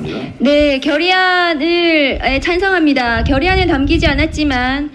하고요. 네, 결의안을 찬성합니다. 결의안에 담기지 않았지만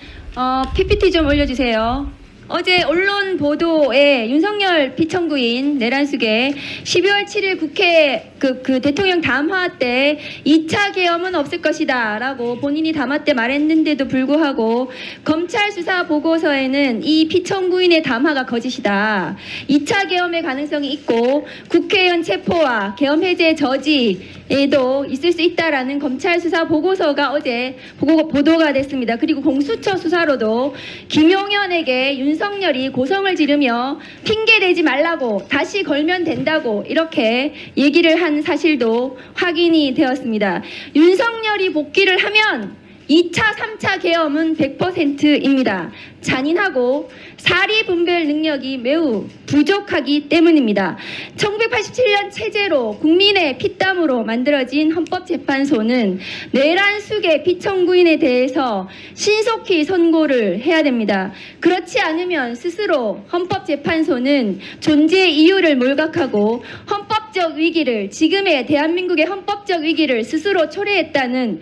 PPT 좀 올려주세요. 어제 언론 보도에 윤석열 피청구인 내란숙에 12월 7일 국회 그 대통령 담화 때 2차 계엄은 없을 것이다 라고 본인이 담화 때 말했는데도 불구하고 검찰 수사 보고서에는 이 피청구인의 담화가 거짓이다. 2차 계엄의 가능성이 있고 국회의원 체포와 계엄 해제 저지에도 있을 수 있다라는 검찰 수사 보고서가 어제 보도가 됐습니다. 그리고 공수처 수사로도 김용현에게 윤석열이 고성을 지르며 핑계대지 말라고 다시 걸면 된다고 이렇게 얘기를 한 사실도 확인이 되었습니다. 윤석열이 복귀를 하면 2차, 3차 계엄은 100%입니다. 잔인하고 사리 분별 능력이 매우 부족하기 때문입니다. 1987년 체제로 국민의 피땀으로 만들어진 헌법재판소는 내란숙의 피청구인에 대해서 신속히 선고를 해야 됩니다. 그렇지 않으면 스스로 헌법재판소는 존재의 이유를 몰각하고 헌법적 위기를, 지금의 대한민국의 헌법적 위기를 스스로 초래했다는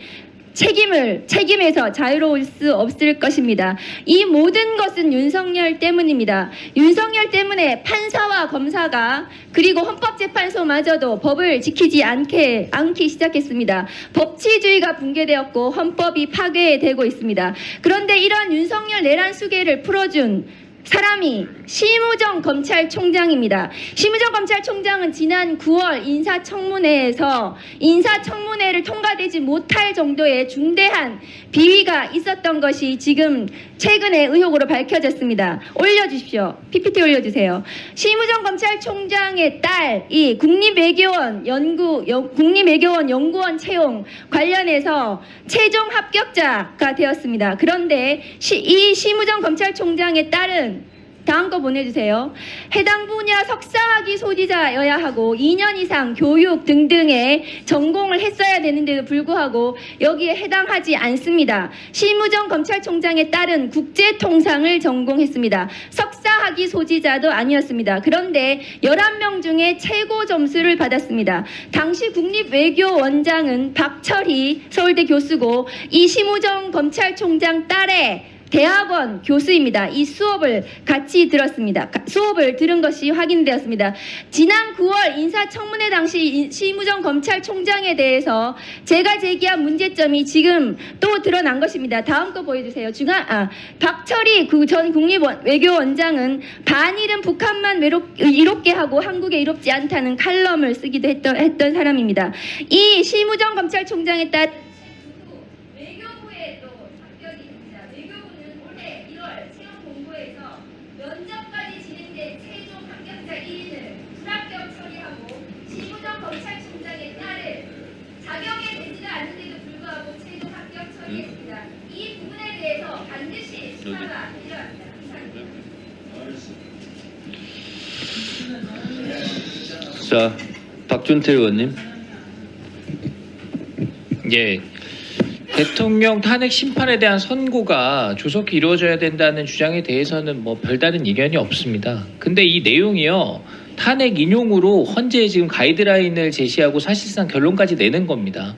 책임에서 자유로울 수 없을 것입니다. 이 모든 것은 윤석열 때문입니다. 윤석열 때문에 판사와 검사가 그리고 헌법재판소마저도 법을 지키지 않기 시작했습니다. 법치주의가 붕괴되었고 헌법이 파괴되고 있습니다. 그런데 이런 윤석열 내란 수계를 풀어준 사람이 심우정 검찰총장입니다. 심우정 검찰총장은 지난 9월 인사청문회에서 인사청문회를 통과되지 못할 정도의 중대한 비위가 있었던 것이 지금 최근에 의혹으로 밝혀졌습니다. 올려주십시오. PPT 올려주세요. 심우정 검찰총장의 딸이 국립외교원 연구원 채용 관련해서 최종 합격자가 되었습니다. 그런데 이 심우정 검찰총장의 딸은 다음 거 보내주세요. 해당 분야 석사학위 소지자여야 하고 2년 이상 교육 등등의 전공을 했어야 되는데도 불구하고 여기에 해당하지 않습니다. 심우정 검찰총장의 딸은 국제통상을 전공했습니다. 석사학위 소지자도 아니었습니다. 그런데 11명 중에 최고 점수를 받았습니다. 당시 국립외교원장은 박철희 서울대 교수고 이 심우정 검찰총장 딸의 대학원 교수입니다. 이 수업을 같이 들었습니다. 수업을 들은 것이 확인되었습니다. 지난 9월 인사청문회 당시 심우정 검찰총장에 대해서 제가 제기한 문제점이 지금 또 드러난 것입니다. 다음 거 보여주세요. 박철희 전 국립외교원장은 반일은 북한만 이롭게 하고 한국에 이롭지 않다는 칼럼을 쓰기도 했던 사람입니다. 이 심우정 검찰총장에 따라 면접까지 진행된 최종 합격자 1인을 불합격 처리하고 심우정 검찰총장의 딸을 자격에 되지도 않는데도 불구하고 최종 합격 처리했습니다. 이 부분에 대해서 반드시 수사가 필요합니다. 이상입니다. 자, 박준태 의원님. 예. 대통령 탄핵 심판에 대한 선고가 조속히 이루어져야 된다는 주장에 대해서는 뭐 별다른 이견이 없습니다. 근데 이 내용이요, 탄핵 인용으로 헌재에 지금 가이드라인을 제시하고 사실상 결론까지 내는 겁니다.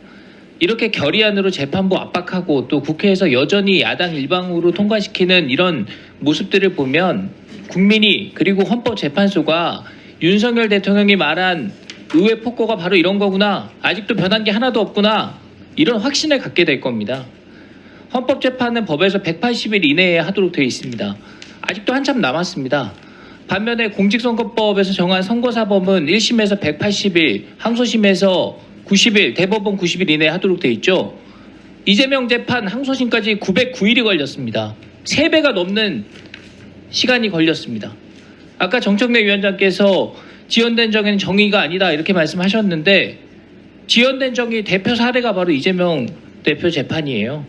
이렇게 결의안으로 재판부 압박하고 또 국회에서 여전히 야당 일방으로 통과시키는 이런 모습들을 보면 국민이 그리고 헌법재판소가 윤석열 대통령이 말한 의회 폭거가 바로 이런 거구나, 아직도 변한 게 하나도 없구나, 이런 확신을 갖게 될 겁니다. 헌법재판은 법에서 180일 이내에 하도록 되어 있습니다. 아직도 한참 남았습니다. 반면에 공직선거법에서 정한 선거사법은 1심에서 180일, 항소심에서 90일, 대법원 90일 이내에 하도록 되어 있죠. 이재명 재판 항소심까지 909일이 걸렸습니다. 3배가 넘는 시간이 걸렸습니다. 아까 정청래 위원장께서 지연된 정의는 정의가 아니다 이렇게 말씀하셨는데, 지연된 정의 대표 사례가 바로 이재명 대표 재판이에요.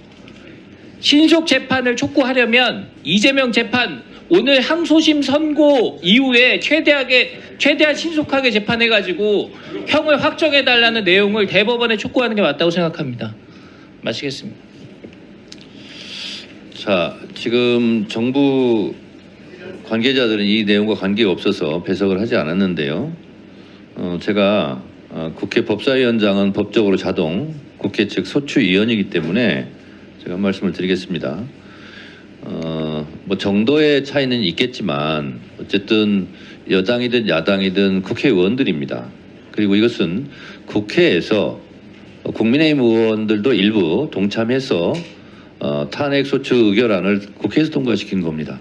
신속 재판을 촉구하려면 이재명 재판 오늘 항소심 선고 이후에 최대한 신속하게 재판해가지고 형을 확정해달라는 내용을 대법원에 촉구하는 게 맞다고 생각합니다. 마치겠습니다. 자, 지금 정부 관계자들은 이 내용과 관계가 없어서 배석을 하지 않았는데요. 제가 국회 법사위원장은 법적으로 자동 국회 측 소추위원이기 때문에 제가 말씀을 드리겠습니다. 뭐 정도의 차이는 있겠지만 어쨌든 여당이든 야당이든 국회의원들입니다. 그리고 이것은 국회에서 국민의힘 의원들도 일부 동참해서 탄핵소추 의결안을 국회에서 통과시킨 겁니다.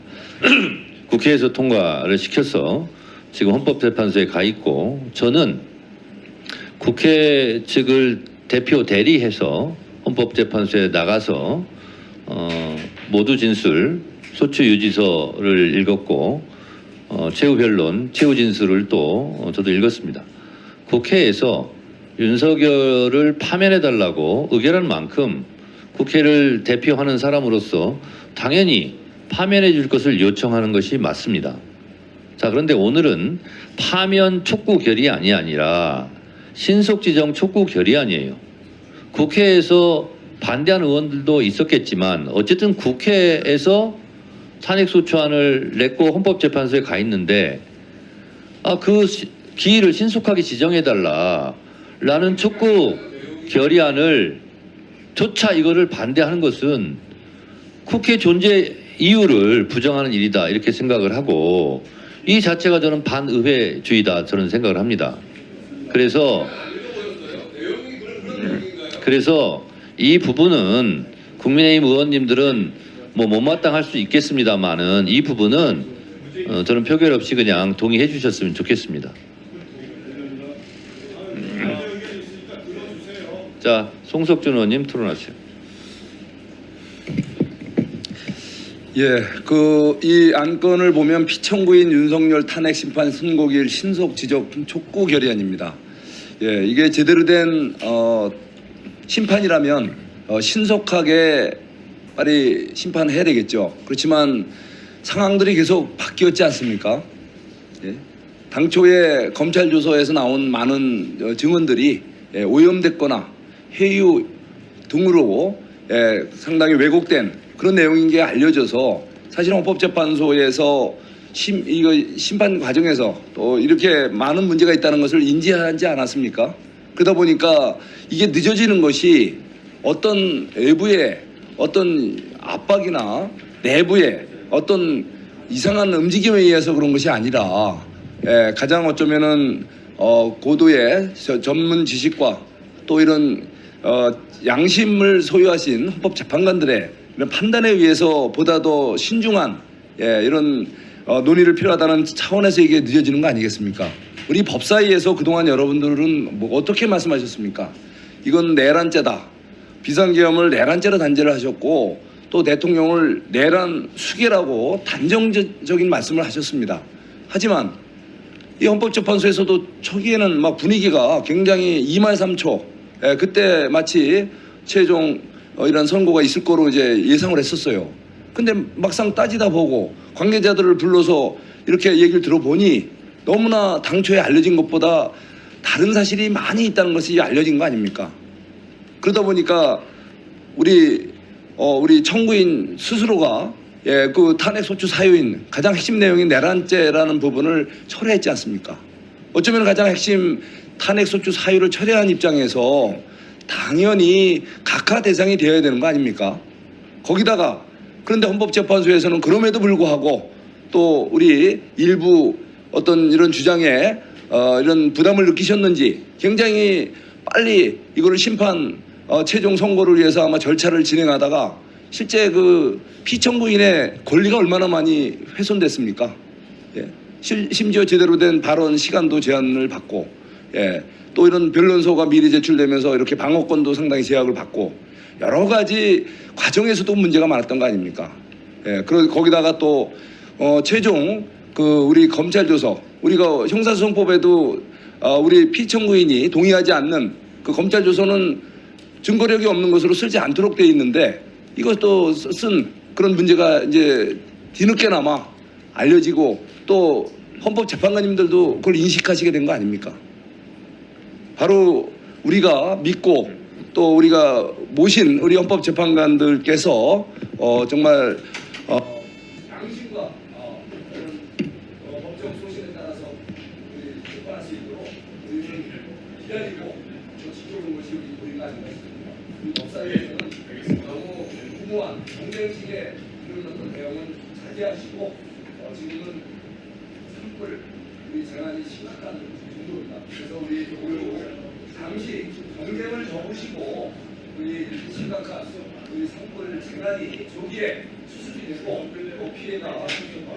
국회에서 통과를 시켜서 지금 헌법재판소에 가 있고, 저는 국회 측을 대표 대리해서 헌법재판소에 나가서 모두 진술 소추 유지서를 읽었고 최후 변론, 최후 진술을 또 저도 읽었습니다. 국회에서 윤석열을 파면해달라고 의결한 만큼 국회를 대표하는 사람으로서 당연히 파면해 줄 것을 요청하는 것이 맞습니다. 자, 그런데 오늘은 파면 촉구 결의안이 아니라 신속 지정 촉구 결의안이에요. 국회에서 반대하는 의원들도 있었겠지만 어쨌든 국회에서 탄핵소추안을 냈고 헌법재판소에 가 있는데 그 기일을 신속하게 지정해달라라는 촉구 결의안을 조차 이거를 반대하는 것은 국회 존재 이유를 부정하는 일이다, 이렇게 생각을 하고, 이 자체가 저는 반의회주의다 저는 생각을 합니다. 그래서 이 부분은 국민의힘 의원님들은 뭐 못마땅할 수 있겠습니다만은 이 부분은 저는 표결 없이 그냥 동의해 주셨으면 좋겠습니다. 자, 송석준 의원님 토론하세요. 예, 이 안건을 보면 피청구인 윤석열 탄핵 심판 선고기일 신속 지적 촉구 결의안입니다. 예, 이게 제대로 된 심판이라면 신속하게 빨리 심판해야 되겠죠. 그렇지만 상황들이 계속 바뀌었지 않습니까? 예, 당초에 검찰 조서에서 나온 많은 증언들이 오염됐거나 회유 등으로 상당히 왜곡된 그런 내용인 게 알려져서 사실 헌법재판소에서 심판 과정에서 또 이렇게 많은 문제가 있다는 것을 인지하지 않았습니까? 그러다 보니까 이게 늦어지는 것이 어떤 외부의 어떤 압박이나 내부의 어떤 이상한 움직임에 의해서 그런 것이 아니라 가장 어쩌면은 고도의 전문 지식과 또 이런 양심을 소유하신 헌법재판관들의 이런 판단에 의해서 보다 더 신중한 이런 논의를 필요하다는 차원에서 이게 늦어지는 거 아니겠습니까? 우리 법사위에서 그동안 여러분들은 뭐 어떻게 말씀하셨습니까? 이건 내란죄다. 비상계엄을 내란죄로 단죄를 하셨고 또 대통령을 내란 수괴라고 단정적인 말씀을 하셨습니다. 하지만 이 헌법재판소에서도 초기에는 막 분위기가 굉장히 2말 3초 그때 마치 최종 이런 선고가 있을 거로 이제 예상을 했었어요. 근데 막상 따지다 보고 관계자들을 불러서 이렇게 얘기를 들어보니 너무나 당초에 알려진 것보다 다른 사실이 많이 있다는 것이 알려진 거 아닙니까? 그러다 보니까 우리 청구인 스스로가 그 탄핵소추 사유인 가장 핵심 내용인 내란죄라는 부분을 철회했지 않습니까? 어쩌면 가장 핵심 탄핵소추 사유를 철회한 입장에서 당연히 각하 대상이 되어야 되는 거 아닙니까? 거기다가 그런데 헌법재판소에서는 그럼에도 불구하고 또 우리 일부 어떤 이런 주장에 이런 부담을 느끼셨는지 굉장히 빨리 이거를 심판 최종 선고를 위해서 아마 절차를 진행하다가 실제 그 피청구인의 권리가 얼마나 많이 훼손됐습니까? 심지어 제대로 된 발언 시간도 제한을 받고 또 이런 변론서가 미리 제출되면서 이렇게 방어권도 상당히 제약을 받고 여러 가지 과정에서도 문제가 많았던 거 아닙니까? 그리고 거기다가 또 최종 우리 검찰 조서, 우리가 형사소송법에도 우리 피청구인이 동의하지 않는 그 검찰 조서는 증거력이 없는 것으로 쓰지 않도록 돼 있는데 이것도 쓴 그런 문제가 이제 뒤늦게나마 알려지고 또 헌법재판관님들도 그걸 인식하시게 된 거 아닙니까? 바로 우리가 믿고 또 우리가 모신 우리 헌법재판관들께서 정말 양심과 법적 소신에 따라서 우리 재판할 수 있도록 기다리고 법사위에서는 너무 무모한 정쟁식의 이런 어떤 내용은 자제하시고 지금은 산불 우리 재난이 심각한 정도입니다. 그래서 우리 오늘 잠시 정쟁을 접으시고 우리 심각한 우리 산불 재난이 조기에 수습이 되고 또 피해가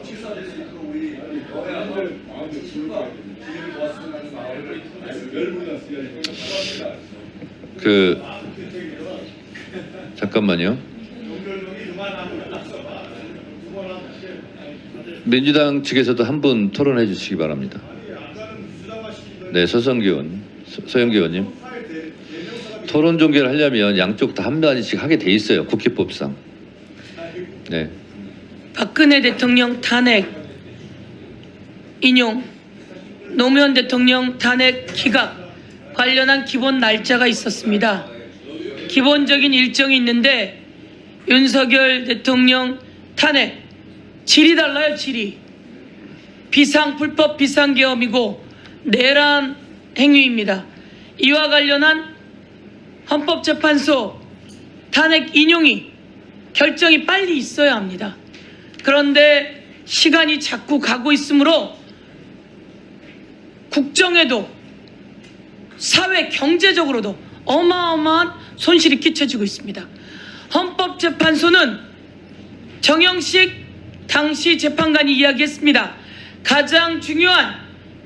최소화될 수 있도록 우리 여야 힘과 기회를 모았으면 하는 마음을 말씀드립니다. 잠깐만요. 민주당 측에서도 한 분 토론해 주시기 바랍니다. 네, 서영기 의원님. 토론 종결을 하려면 양쪽 다 한 마디씩 하게 돼 있어요. 국회법상. 네. 박근혜 대통령 탄핵 인용, 노무현 대통령 탄핵 기각 관련한 기본 날짜가 있었습니다. 기본적인 일정이 있는데 윤석열 대통령 탄핵 질이 달라요. 질이 불법 비상계엄이고 내란 행위입니다. 이와 관련한 헌법재판소 탄핵 인용이 결정이 빨리 있어야 합니다. 그런데 시간이 자꾸 가고 있으므로 국정에도 사회 경제적으로도 어마어마한 손실이 끼쳐지고 있습니다. 헌법재판소는 정영식 당시 재판관이 이야기했습니다. 가장 중요한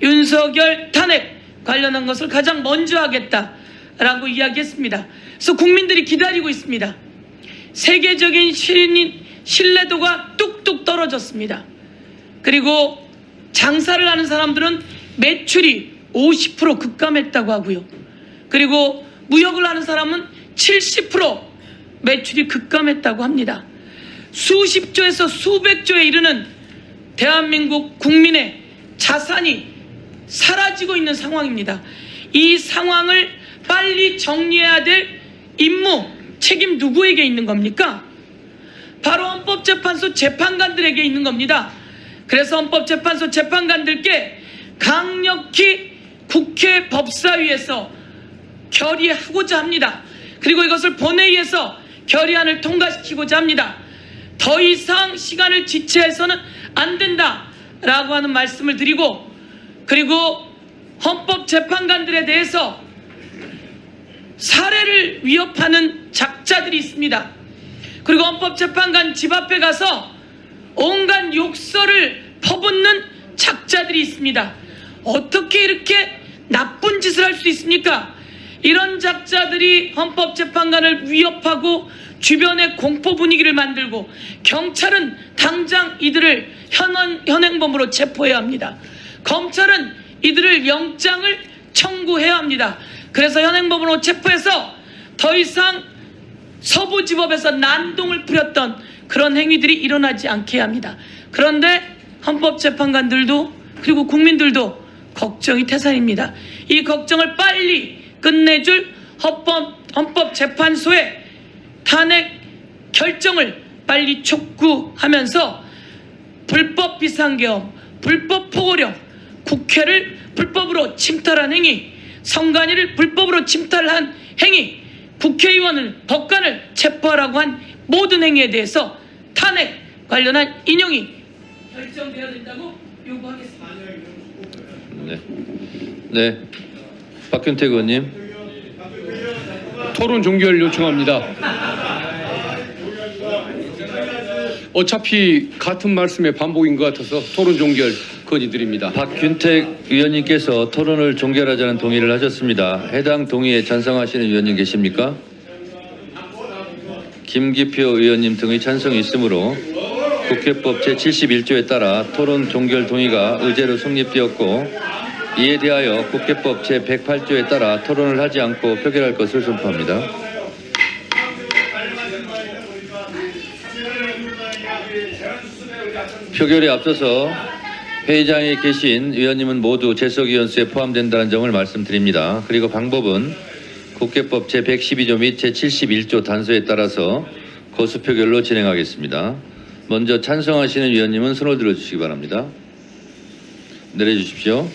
윤석열 탄핵 관련한 것을 가장 먼저 하겠다라고 이야기했습니다. 그래서 국민들이 기다리고 있습니다. 세계적인 신뢰도가 뚝뚝 떨어졌습니다. 그리고 장사를 하는 사람들은 매출이 50% 급감했다고 하고요. 그리고 무역을 하는 사람은 70% 매출이 급감했다고 합니다. 수십조에서 수백조에 이르는 대한민국 국민의 자산이 사라지고 있는 상황입니다. 이 상황을 빨리 정리해야 될 임무, 책임 누구에게 있는 겁니까? 바로 헌법재판소 재판관들에게 있는 겁니다. 그래서 헌법재판소 재판관들께 강력히 국회 법사위에서 결의하고자 합니다. 그리고 이것을 본회의에서 결의안을 통과시키고자 합니다. 더 이상 시간을 지체해서는 안 된다라고 하는 말씀을 드리고, 그리고 헌법재판관들에 대해서 사례를 위협하는 작자들이 있습니다. 그리고 헌법재판관 집 앞에 가서 온갖 욕설을 퍼붓는 작자들이 있습니다. 어떻게 이렇게 나쁜 짓을 할 수 있습니까? 이런 작자들이 헌법재판관을 위협하고 주변에 공포 분위기를 만들고, 경찰은 당장 이들을 현행범으로 체포해야 합니다. 검찰은 이들을 영장을 청구해야 합니다. 그래서 현행범으로 체포해서 더 이상 서부지법에서 난동을 부렸던 그런 행위들이 일어나지 않게 합니다. 그런데 헌법재판관들도 그리고 국민들도 걱정이 태산입니다. 이 걱정을 빨리 끝내줄 헌법재판소의 탄핵 결정을 빨리 촉구하면서 불법 비상계엄, 불법 포고령, 국회를 불법으로 침탈한 행위, 선관위를 불법으로 침탈한 행위, 국회의원을, 법관을 체포하라고 한 모든 행위에 대해서 탄핵 관련한 인용이 결정되어야 된다고 요구하겠습니다. 네. 박균택 의원님. 토론 종결 요청합니다. 어차피 같은 말씀의 반복인 것 같아서 토론 종결 건의드립니다. 박균택 의원님께서 토론을 종결하자는 동의를 하셨습니다. 해당 동의에 찬성하시는 의원님 계십니까? 김기표 의원님 등의 찬성이 있으므로 국회법 제71조에 따라 토론 종결 동의가 의제로 성립되었고, 이에 대하여 국회법 제108조에 따라 토론을 하지 않고 표결할 것을 선포합니다. 표결에 앞서서 회의장에 계신 의원님은 모두 재석의원수에 포함된다는 점을 말씀드립니다. 그리고 방법은 국회법 제112조 및 제71조 단서에 따라서 거수 표결로 진행하겠습니다. 먼저 찬성하시는 의원님은 손을 들어주시기 바랍니다. 내려주십시오.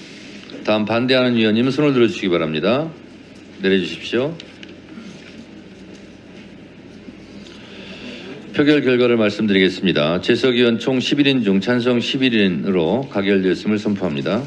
다음 반대하는 의원님은 손을 들어주시기 바랍니다. 내려주십시오. 표결 결과를 말씀드리겠습니다. 재석 의원 총 11인 중 찬성 11인으로 가결되었음을 선포합니다.